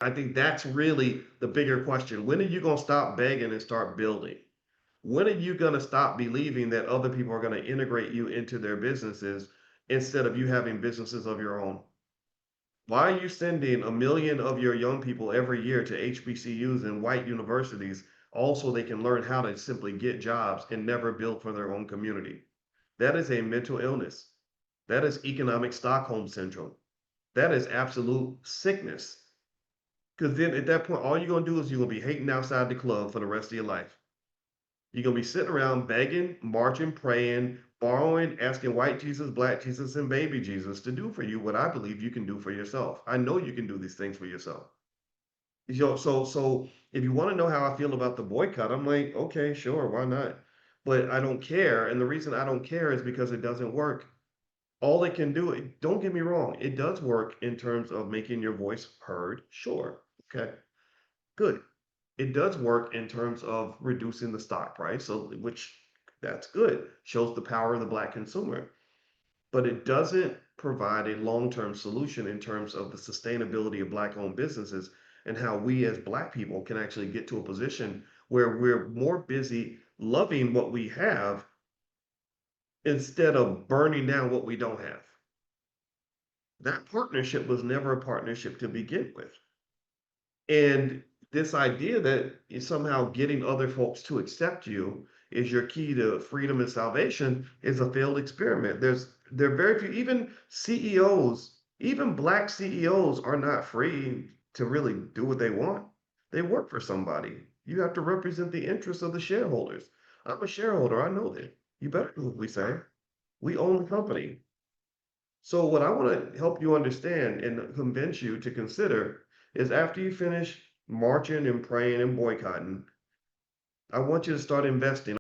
I think that's really the bigger question. When are you going to stop begging and start building? When are you going to stop believing that other people are going to integrate you into their businesses instead of you having businesses of your own? Why are you sending 1 million of your young people every year to HBCUs and white universities, also they can learn how to simply get jobs and never build for their own community? That is a mental illness. That is economic Stockholm syndrome. That is absolute sickness. Because then at that point, all you're going to do is you're going to be hating outside the club for the rest of your life. You're going to be sitting around begging, marching, praying, borrowing, asking white Jesus, black Jesus, and baby Jesus to do for you what I believe you can do for yourself. I know you can do these things for yourself. So if you want to know how I feel about the boycott, I'm like, okay, sure, why not? But I don't care. And the reason I don't care is because it doesn't work. All it can do, don't get me wrong, it does work in terms of making your voice heard. Sure. Okay. Good. It does work in terms of reducing the stock price, so which that's good. Shows the power of the black consumer. But it doesn't provide a long-term solution in terms of the sustainability of black-owned businesses and how we as black people can actually get to a position where we're more busy loving what we have instead of burning down what we don't have. That partnership was never a partnership to begin with. And this idea that somehow getting other folks to accept you is your key to freedom and salvation is a failed experiment. There are very few, even CEOs, even black CEOs are not free to really do what they want. They work for somebody. You have to represent the interests of the shareholders. I'm a shareholder, I know that. You better do what we say. We own the company. So what I want to help you understand and convince you to consider is after you finish marching and praying and boycotting, I want you to start investing.